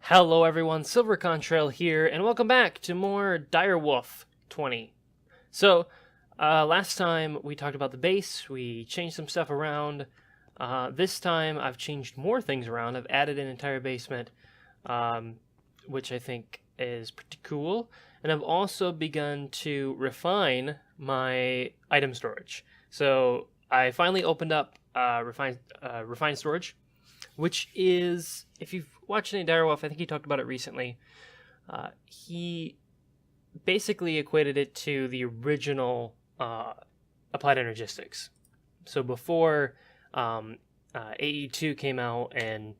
Hello everyone, Silver Contrail here, and welcome back to more Direwolf20. So, last time we talked about the base, we changed some stuff around. This time I've changed more things around. I've added an entire basement, which I think is pretty cool. And I've also begun to refine my item storage. So I finally opened up refined storage, which is, if you've watched any Direwolf, I think he talked about it recently. He basically equated it to the original Applied Energistics. So before AE2 came out and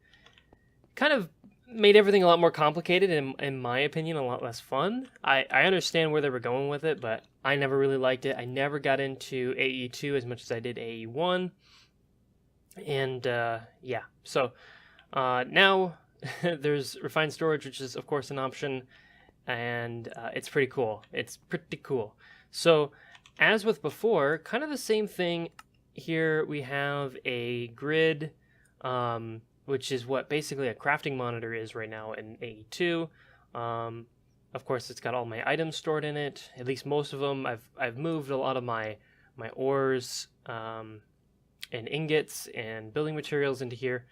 kind of made everything a lot more complicated and, in my opinion, a lot less fun. I understand where they were going with it, but I never really liked it. I never got into AE2 as much as I did AE1. And yeah, so now there's refined storage, which is of course an option, and it's pretty cool. So as with before, kind of the same thing here. We have a grid, which is what basically a crafting monitor is right now in AE2. Of course, it's got all my items stored in it, at least most of them. I've moved a lot of my ores and ingots and building materials into here.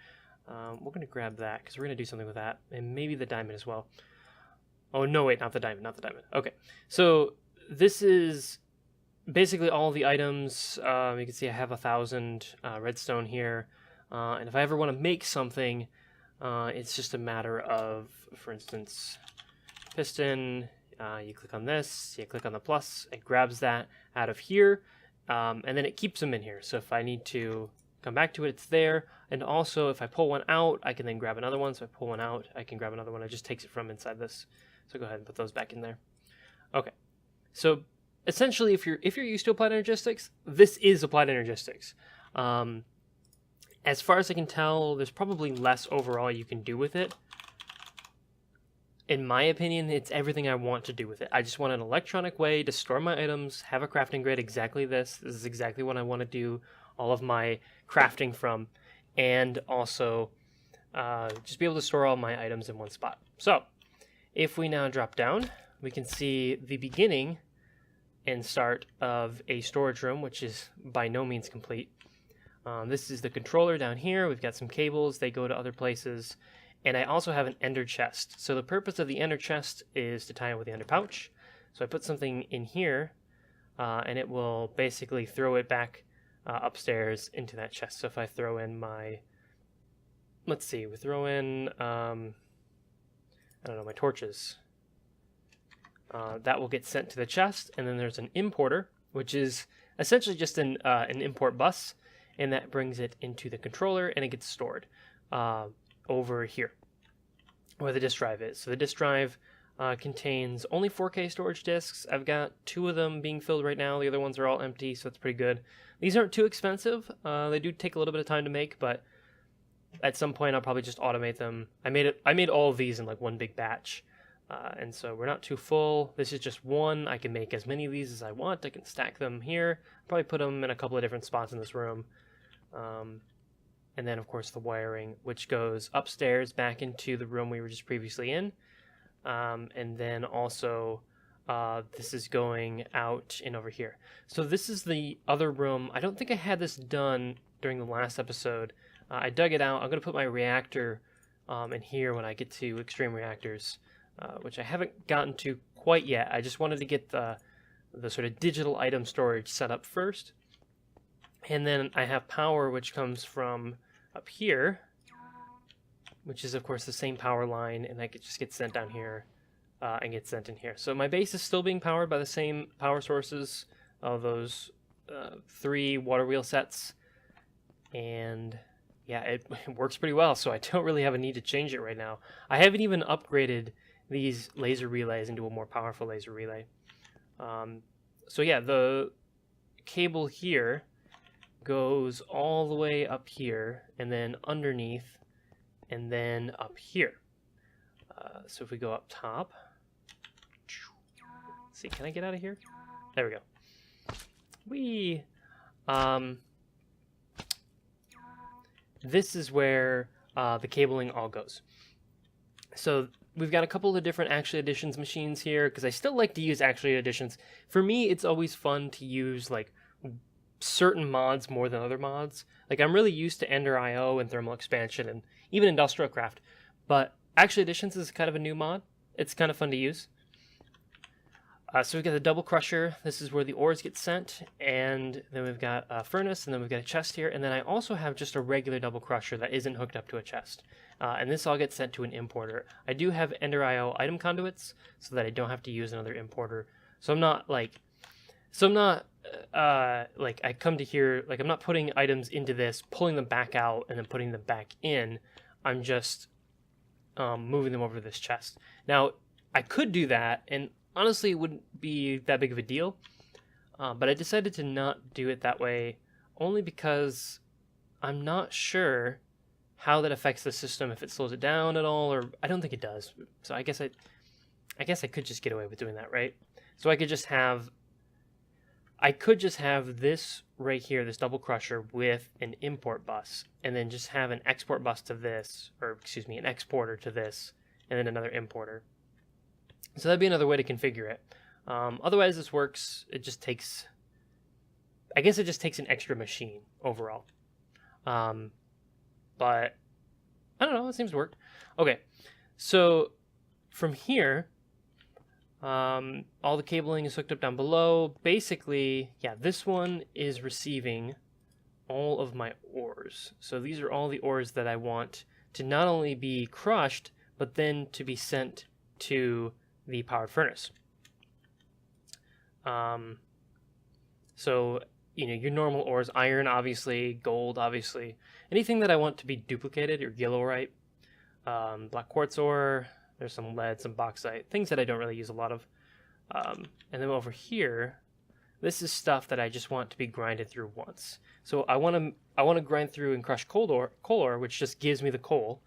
We're going to grab that because we're going to do something with that, and maybe the diamond as well. Oh no, wait, not the diamond. Okay, so this is basically all the items. You can see I have 1,000 redstone here, and if I ever want to make something, it's just a matter of, for instance, piston. You click on this, you click on the plus, it grabs that out of here. And then it keeps them in here. So if I need to come back to it, it's there. And also, if I pull one out, I can then grab another one. So if I pull one out, I can grab another one. It just takes it from inside this. So go ahead and put those back in there. Okay. So essentially, if you're used to Applied Energistics, this is Applied Energistics. As far as I can tell, there's probably less overall you can do with it. In my opinion, it's everything I want to do with it. I just want an electronic way to store my items, have a crafting grid, exactly this. This is exactly what I want to do all of my crafting from, and also just be able to store all my items in one spot. So, if we now drop down, we can see the beginning and start of a storage room, which is by no means complete. This is the controller down here. We've got some cables. They go to other places. And I also have an ender chest. So the purpose of the ender chest is to tie it with the ender pouch. So I put something in here, and it will basically throw it back upstairs into that chest. So if I throw in my, let's see, we throw in, I don't know, my torches. That will get sent to the chest, and then there's an importer, which is essentially just an import bus, and that brings it into the controller, and it gets stored over here where the disk drive is. So the disk drive contains only 4K storage disks. I've got 2 of them being filled right now. The other ones are all empty, so it's pretty good. These aren't too expensive. They do take a little bit of time to make, but at some point I'll probably just automate them. I made all of these in like one big batch, and so we're not too full. This is just one. I can make as many of these as I want. I can stack them here. Probably put them in a couple of different spots in this room. And then, of course, the wiring, which goes upstairs back into the room we were just previously in. And then also, this is going out and over here. So this is the other room. I don't think I had this done during the last episode. I dug it out. I'm going to put my reactor in here when I get to extreme reactors, which I haven't gotten to quite yet. I just wanted to get the sort of digital item storage set up first. And then I have power, which comes from up here, which is, of course, the same power line, and that just gets sent down here and gets sent in here. So my base is still being powered by the same power sources of those 3 water wheel sets. And yeah, it works pretty well, so I don't really have a need to change it right now. I haven't even upgraded these laser relays into a more powerful laser relay. So yeah, the cable here goes all the way up here, and then underneath, and then up here. So if we go up top, let's see, can I get out of here? There we go. This is where the cabling all goes. So we've got a couple of different Actually Editions machines here, because I still like to use Actually Editions. For me, it's always fun to use like certain mods more than other mods. Like I'm really used to Ender IO and Thermal Expansion and even Industrial Craft, but Actually Editions is kind of a new mod. It's kind of fun to use. So we've got the double crusher. This is where the ores get sent, and then we've got a furnace, and then we've got a chest here, and then I also have just a regular double crusher that isn't hooked up to a chest. And this all gets sent to an importer. I do have Ender IO item conduits so that I don't have to use another importer. So I'm not like I come to here, like I'm not putting items into this, pulling them back out, and then putting them back in. I'm just moving them over to this chest. Now, I could do that, and honestly, it wouldn't be that big of a deal, but I decided to not do it that way, only because I'm not sure how that affects the system, if it slows it down at all, or I don't think it does. So I guess I could just get away with doing that, right? So I could just have this right here, this double crusher with an import bus, and then just have an export bus to this, or excuse me, an exporter to this, and then another importer. So that'd be another way to configure it. Otherwise, this works. It just takes an extra machine overall. But I don't know. It seems to work. Okay, so from here, all the cabling is hooked up down below. Basically, yeah, this one is receiving all of my ores. So these are all the ores that I want to not only be crushed, but then to be sent to the powered furnace. So, you know, your normal ores, iron, obviously, gold, obviously. Anything that I want to be duplicated, your gilorite, black quartz ore, there's some lead, some bauxite, things that I don't really use a lot of. And then over here, this is stuff that I just want to be grinded through once. So I want to grind through and crush coal ore, which just gives me the coal.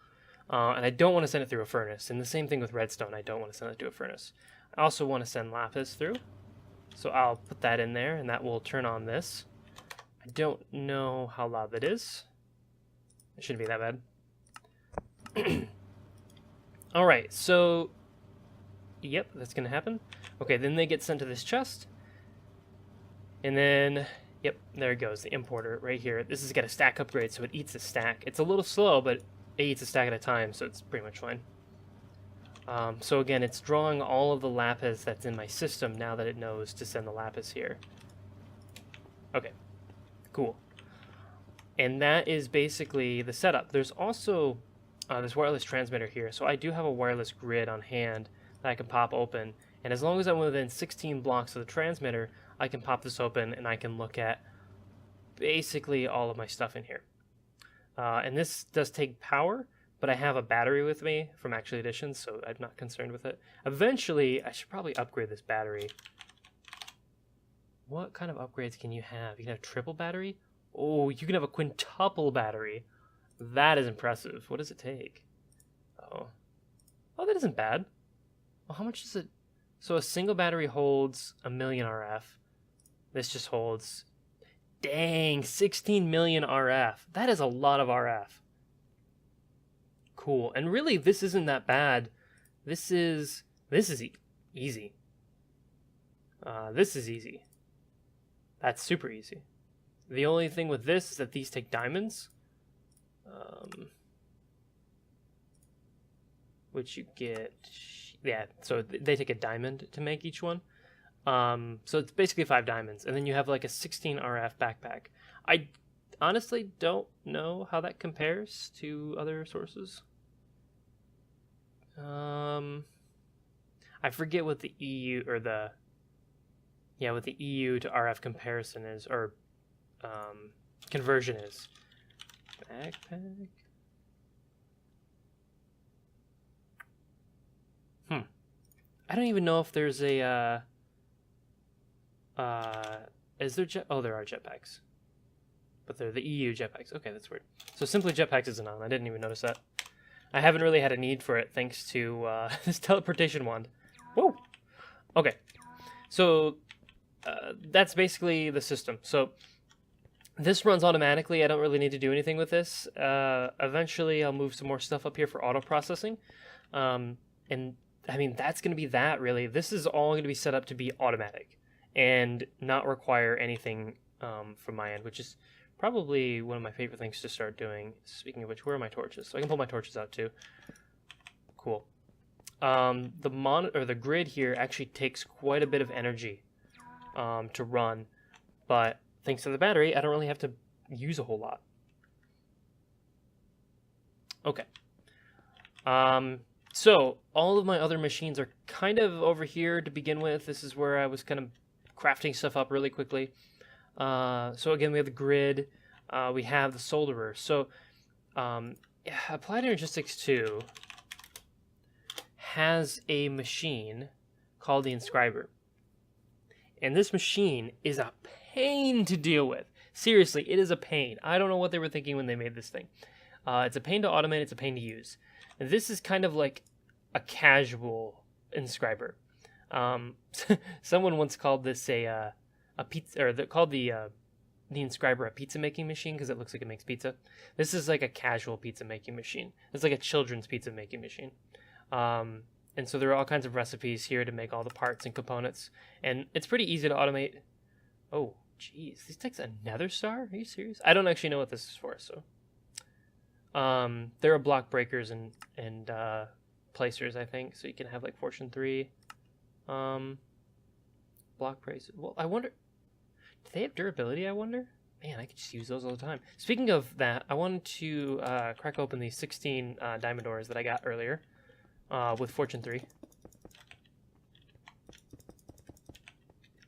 And I don't want to send it through a furnace. And the same thing with redstone. I don't want to send it to a furnace. I also want to send lapis through. So I'll put that in there, and that will turn on this. I don't know how loud that is. It shouldn't be that bad. All right, so yep, that's going to happen. Okay, then they get sent to this chest. And then, yep, there it goes, the importer right here. This has got a stack upgrade, so it eats a stack. It's a little slow, but it eats a stack at a time, so it's pretty much fine. So again, it's drawing all of the lapis that's in my system now that it knows to send the lapis here. Okay, cool. And that is basically the setup. There's also this wireless transmitter here, so I do have a wireless grid on hand that I can pop open, and as long as I'm within 16 blocks of the transmitter, I can pop this open and I can look at basically all of my stuff in here. And this does take power, but I have a battery with me from Actually Editions, so I'm not concerned with it. Eventually, I should probably upgrade this battery. What kind of upgrades can you have? You can have triple battery? Oh, you can have a quintuple battery. That is impressive. What does it take? Oh, that isn't bad. Well, how much does it? So a single battery holds 1,000,000 RF. This just holds, dang, 16 million RF. That is a lot of RF. Cool. And really, this isn't that bad. This is easy. This is easy. That's super easy. The only thing with this is that these take diamonds. Which you get, yeah, so they take a diamond to make each one. So it's basically 5 diamonds, and then you have like a 16 RF backpack. I honestly don't know how that compares to other sources. I forget what the EU or what the EU to RF comparison is, or conversion is. Backpack. I don't even know if there's a is there there are jetpacks, but they're the EU jetpacks. Okay, that's weird. So simply jetpacks isn't on. I didn't even notice that. I haven't really had a need for it thanks to this teleportation wand. Whoa. Okay, so that's basically the system. So This runs automatically. I don't really need to do anything with this. Eventually, I'll move some more stuff up here for auto processing. And I mean, that's going to be that, really. This is all going to be set up to be automatic and not require anything from my end, which is probably one of my favorite things to start doing. Speaking of which, where are my torches? So I can pull my torches out too. Cool. The grid here actually takes quite a bit of energy to run, but thanks to the battery, I don't really have to use a whole lot. Okay. So all of my other machines are kind of over here to begin with. This is where I was kind of crafting stuff up really quickly. So again, we have the grid. We have the solderer. So Applied Energistics 2 has a machine called the Inscriber. And this machine is a pain to deal with. Seriously, it is a pain. I don't know what they were thinking when they made this thing. It's a pain to automate. It's a pain to use. And this is kind of like a casual Inscriber. Someone once called this a pizza, or called the Inscriber a pizza making machine because it looks like it makes pizza. This is like a casual pizza making machine. It's like a children's pizza making machine. And so there are all kinds of recipes here to make all the parts and components, and it's pretty easy to automate. Oh, jeez, this takes a nether star? Are you serious? I don't actually know what this is for, so. There are block breakers and placers, I think, so you can have like Fortune 3. Block braces. Well, I wonder, do they have durability, I wonder? Man, I could just use those all the time. Speaking of that, I wanted to crack open these 16 diamond ores that I got earlier with Fortune 3.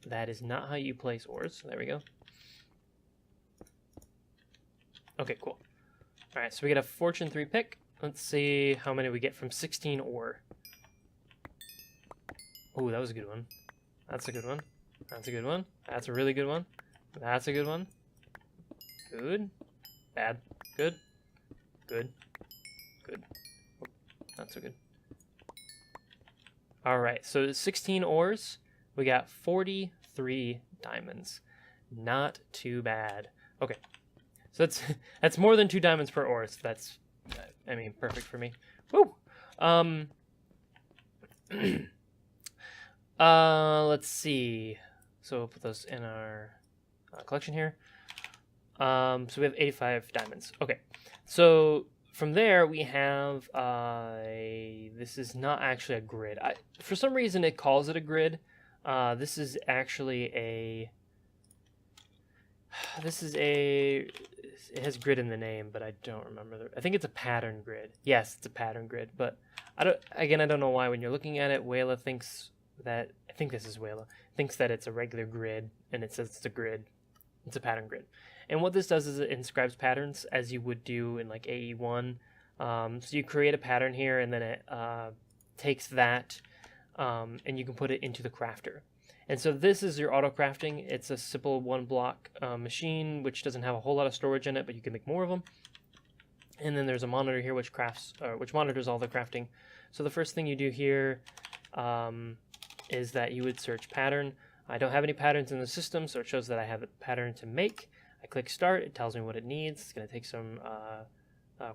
That is not how you place ores. There we go. Okay, cool. Alright, so we get a Fortune 3 pick. Let's see how many we get from 16 ore. Oh, that was a good one. That's a good one. That's a good one. That's a really good one. That's a good one. Good. Bad. Good. Good. Good. Oh, not so good. Alright, so 16 ores. We got 43 diamonds. Not too bad. Okay. So that's more than 2 diamonds per ore. So that's, I mean, perfect for me. Woo! Let's see. So we'll put those in our collection here. So we have 85 diamonds. Okay. So from there we have this is not actually a grid. For some reason it calls it a grid. This is actually it has grid in the name, but I don't remember. I think it's a pattern grid. Yes, it's a pattern grid, but I don't know why when you're looking at it, Wayla thinks that, I think this is Wayla, thinks that it's a regular grid, and it says it's a grid. It's a pattern grid. And what this does is it inscribes patterns as you would do in like AE1. So you create a pattern here, and then it takes that, and you can put it into the crafter. And so this is your auto crafting. It's a simple 1-block machine, which doesn't have a whole lot of storage in it, but you can make more of them. And then there's a monitor here which monitors all the crafting. So the first thing you do here is that you would search pattern. I don't have any patterns in the system, so it shows that I have a pattern to make. I click start. It tells me what it needs. It's going to take some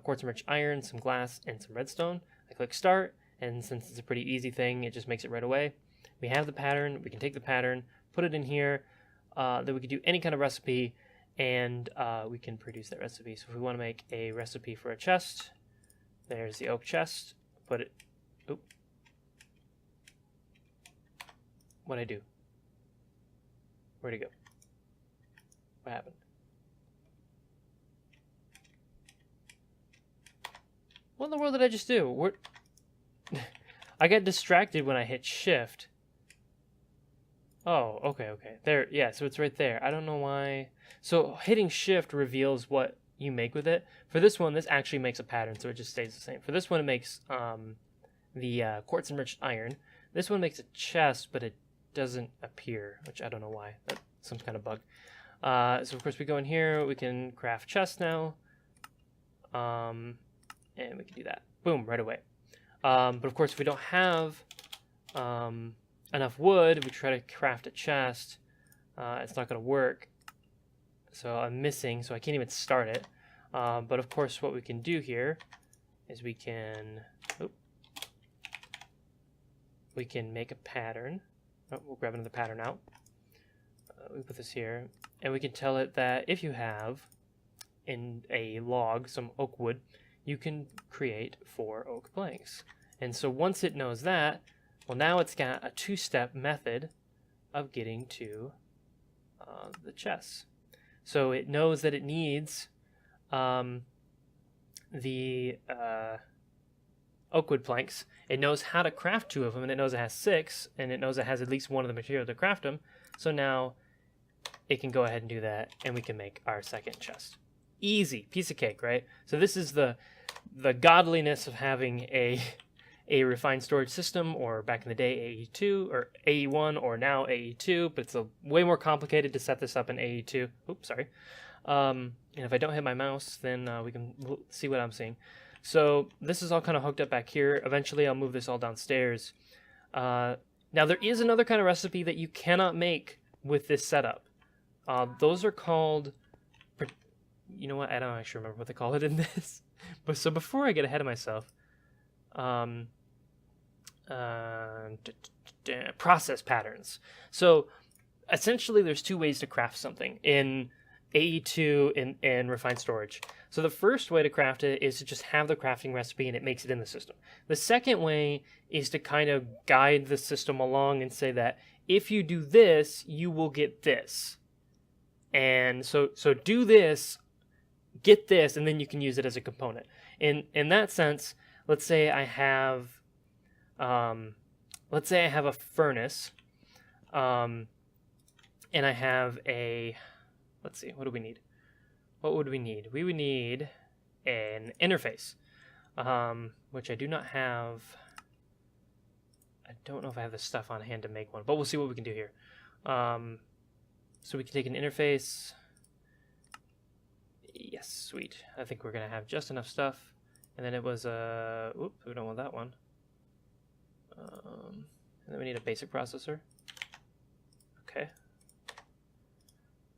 quartz enriched iron, some glass, and some redstone. I click start, and since it's a pretty easy thing, it just makes it right away. We have the pattern. We can take the pattern, put it in here. Then we can do any kind of recipe, and we can produce that recipe. So if we want to make a recipe for a chest, there's the oak chest. Put it. Oop. What'd I do? Where'd it go? What happened? What in the world did I just do? What? I got distracted when I hit shift. Oh, okay. There, yeah, so it's right there. I don't know why. So hitting shift reveals what you make with it. For this one, this actually makes a pattern, so it just stays the same. For this one, it makes the quartz enriched iron. This one makes a chest, but it doesn't appear, which I don't know why. That's some kind of bug. So of course we go in here, we can craft chests now. And we can do that. Boom, right away. But of course if we don't have enough wood, we try to craft a chest. It's not going to work. So I'm missing, so I can't even start it. But of course, what we can do here is we can make a pattern. Oh, we'll grab another pattern out. We put this here, and we can tell it that if you have in a log some oak wood, you can create 4 oak planks. And so once it knows that, well, now it's got a 2-step method of getting to the chests. So it knows that it needs the oak wood planks. It knows how to craft 2 of them, and it knows it has 6, and it knows it has at least 1 of the material to craft them. So now it can go ahead and do that, and we can make our second chest. Easy, piece of cake, right? So this is the godliness of having a refined storage system, or back in the day AE2 or AE1, or now AE2, but it's way more complicated to set this up in AE2. Oops, sorry. And if I don't hit my mouse, then we can see what I'm seeing. So this is all kind of hooked up back here. Eventually I'll move this all downstairs. Now there is another kind of recipe that you cannot make with this setup. Those are called, you know what, I don't actually remember what they call it in this. But so before I get ahead of myself, process patterns. So essentially there's 2 ways to craft something in AE2 and refined storage. So the first way to craft it is to just have the crafting recipe and it makes it in the system. The second way is to kind of guide the system along and say that if you do this, you will get this. And so do this, get this, and then you can use it as a component. In that sense, let's say I have a furnace, and I have a, let's see, what do we need? What would we need? We would need an interface, which I do not have. I don't know if I have the stuff on hand to make one, but we'll see what we can do here. So we can take an interface. Yes, sweet. I think we're going to have just enough stuff. And then it was oops, we don't want that one. And then we need a basic processor. Okay.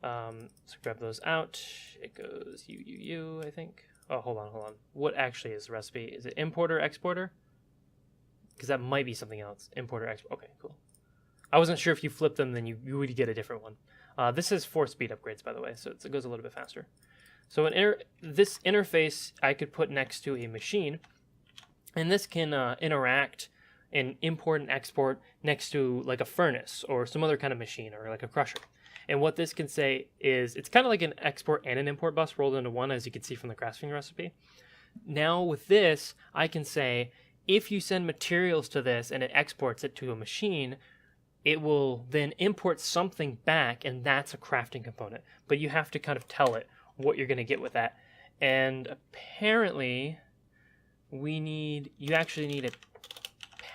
So grab those out. It goes U, I think. Oh, hold on. What actually is the recipe? Is it importer, exporter? Because that might be something else. Importer, export. Okay, cool. I wasn't sure if you flip them, then you would get a different one. This is 4 speed upgrades, by the way, so it goes a little bit faster. So this interface I could put next to a machine, and this can interact and import and export next to like a furnace or some other kind of machine or like a crusher. And what this can say is it's kind of like an export and an import bus rolled into one, as you can see from the crafting recipe. Now with this, I can say if you send materials to this and it exports it to a machine, it will then import something back, and that's a crafting component. But you have to kind of tell it what you're going to get with that. And apparently you actually need a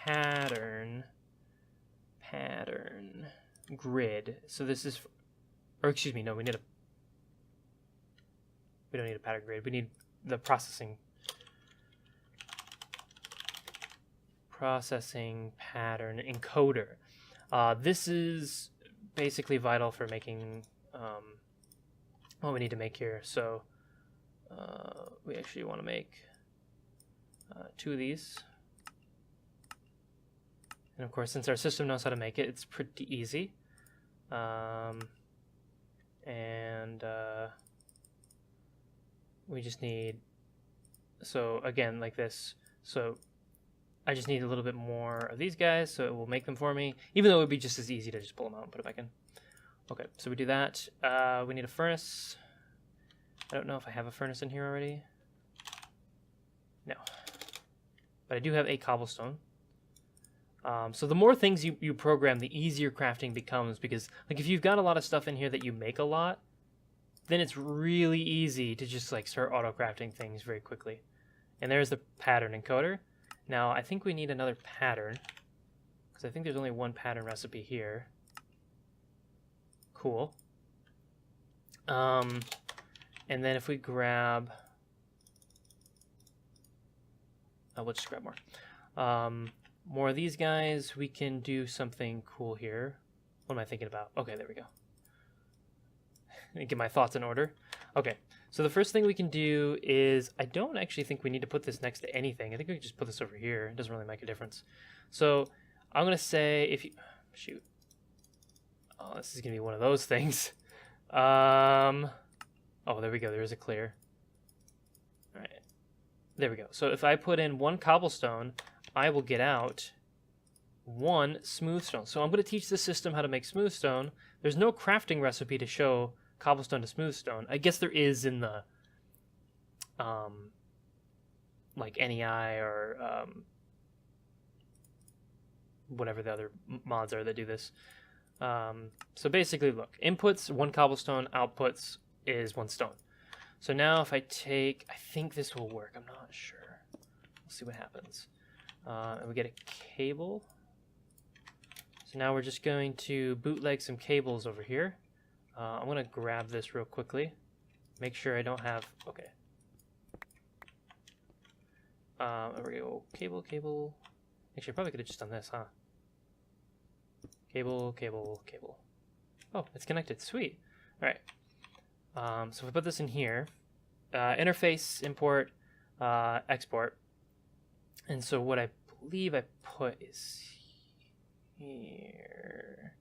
pattern grid. So this is, or excuse me, no, we don't need a pattern grid. We need the processing pattern encoder. This is basically vital for making what we need to make here. So we actually want to make 2 of these. And of course, since our system knows how to make it, it's pretty easy. We just need, so again, like this. So I just need a little bit more of these guys, so it will make them for me, even though it would be just as easy to just pull them out and put it back in. Okay, so we do that. We need a furnace. I don't know if I have a furnace in here already. No. But I do have a cobblestone. So the more things you program, the easier crafting becomes, because like if you've got a lot of stuff in here that you make a lot, then it's really easy to just like start auto crafting things very quickly. And there's the pattern encoder. Now I think we need another pattern, because I think there's only one pattern recipe here. Cool. And then if we grab, we'll just grab more of these guys, we can do something cool here. What am I thinking about? Okay, there we go. and get my thoughts in order. Okay, so the first thing we can do is, I don't actually think we need to put this next to anything. I think we can just put this over here. It doesn't really make a difference. So I'm going to say if you... Shoot. Oh, this is going to be one of those things. Oh, there we go. There is a clear. All right. There we go. So if I put in 1 cobblestone, I will get out 1 smooth stone. So I'm going to teach the system how to make smooth stone. There's no crafting recipe to show cobblestone to smooth stone. I guess there is in the like NEI or whatever the other mods are that do this. So basically, look, inputs 1 cobblestone, outputs is 1 stone. So now if I take, I think this will work. I'm not sure. We'll see what happens. And we get a cable. So now we're just going to bootleg some cables over here. I'm going to grab this real quickly. Make sure I don't have... Okay. There we go. Cable, cable. Actually, I probably could have just done this, huh? Cable, cable, cable. Oh, it's connected. Sweet. All right. So if I put this in here, interface, import, export. And so what I believe I put is here.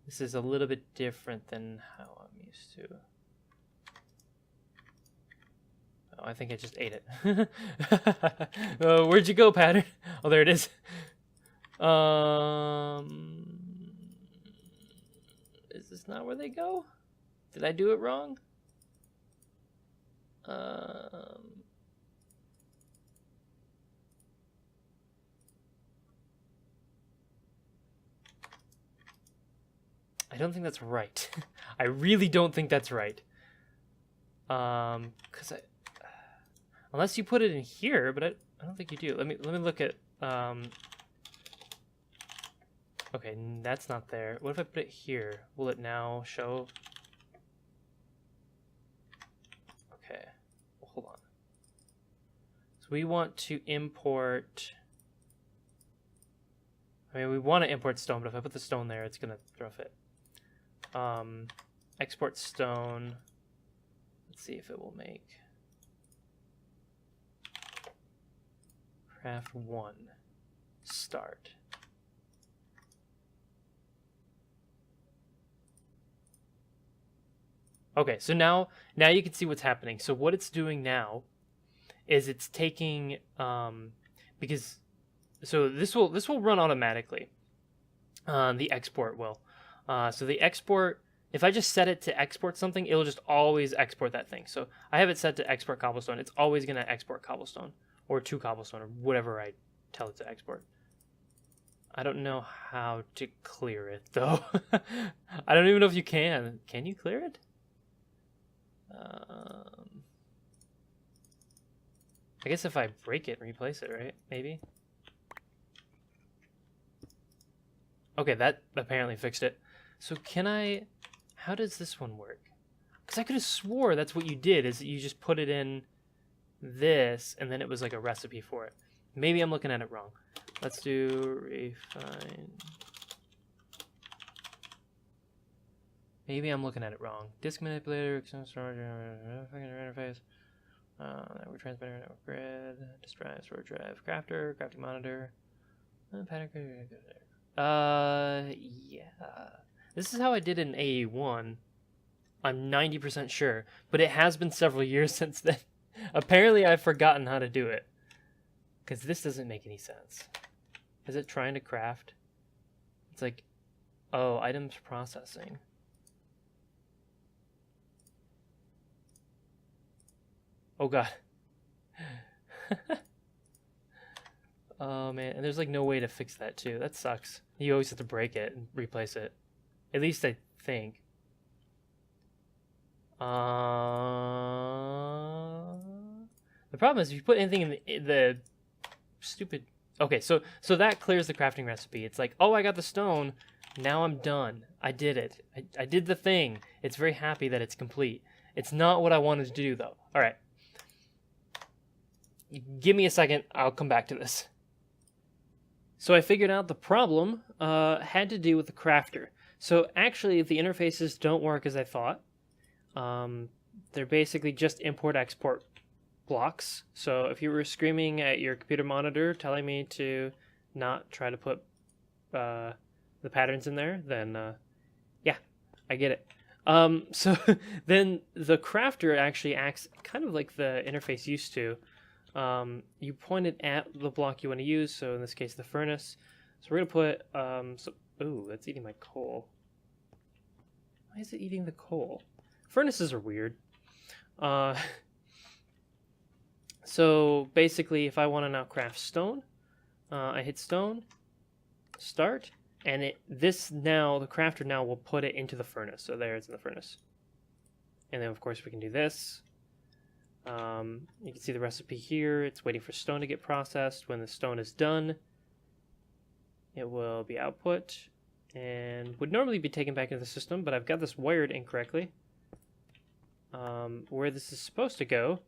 This is a little bit different than how I'm used to. Oh, I think I just ate it. Oh, where'd you go, pattern? Oh, there it is. Is this not where they go? Did I do it wrong? I don't think that's right. I really don't think that's right. Cause unless you put it in here, but I don't think you do. Let me look at. Okay, that's not there. What if I put it here? Will it now show? Okay, well, hold on. So we want to import. I mean, we want to import stone, but if I put the stone there, it's gonna throw it. Export stone. Let's see if it will make. Craft 1. Start. Okay, so now you can see what's happening. So what it's doing now is it's taking because so this will run automatically. The export will. So the export, if I just set it to export something, it'll just always export that thing. So I have it set to export cobblestone. It's always going to export cobblestone or 2 cobblestone or whatever I tell it to export. I don't know how to clear it though. I don't even know if you can. Can you clear it? I guess if I break it and replace it, right? Maybe. Okay, that apparently fixed it. So can I... How does this one work? Because I could have swore that's what you did, is that you just put it in this, and then it was like a recipe for it. Maybe I'm looking at it wrong. Let's do refine. Maybe I'm looking at it wrong. Disk manipulator, external storage, interface. Network transmitter, network grid, disk drive, storage drive, crafter, crafting monitor, pattern. Yeah. This is how I did in AE1. I'm 90% sure, but it has been several years since then. Apparently, I've forgotten how to do it. Because this doesn't make any sense. Is it trying to craft? It's like, oh, items processing. Oh, God. Oh, man. And there's, like, no way to fix that, too. That sucks. You always have to break it and replace it. At least I think. The problem is if you put anything in the stupid... Okay, so that clears the crafting recipe. It's like, oh, I got the stone. Now I'm done. I did it. I did the thing. It's very happy that it's complete. It's not what I wanted to do, though. All right. Give me a second. I'll come back to this. So I figured out the problem had to do with the crafter. So actually, the interfaces don't work as I thought. They're basically just import-export blocks. So if you were screaming at your computer monitor telling me to not try to put the patterns in there, then yeah, I get it. So then the crafter actually acts kind of like the interface used to. You point it at the block you want to use, so in this case the furnace. So we're going to put, ooh, that's eating my coal. Why is it eating the coal? Furnaces are weird. So basically if I want to now craft stone, I hit stone, start, and the crafter now will put it into the furnace. So there it's in the furnace. And then of course we can do this. You can see the recipe here. It's waiting for stone to get processed. When the stone is done, it will be output and would normally be taken back into the system, but I've got this wired incorrectly. Where this is supposed to go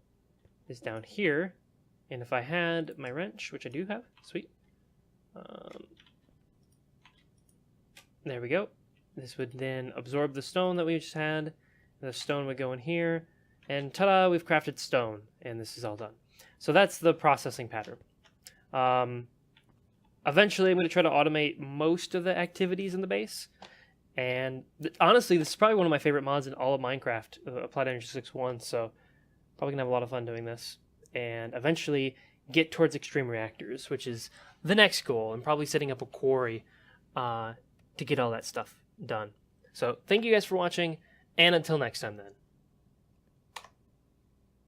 is down here, and if I had my wrench, which I do have, sweet. There we go. This would then absorb the stone that we just had. The stone would go in here, and ta-da, we've crafted stone, and this is all done. So that's the processing pattern. Eventually, I'm going to try to automate most of the activities in the base. And honestly, this is probably one of my favorite mods in all of Minecraft, Applied Energistics 1, so probably going to have a lot of fun doing this. And eventually get towards extreme reactors, which is the next goal, and probably setting up a quarry to get all that stuff done. So thank you guys for watching, and until next time then.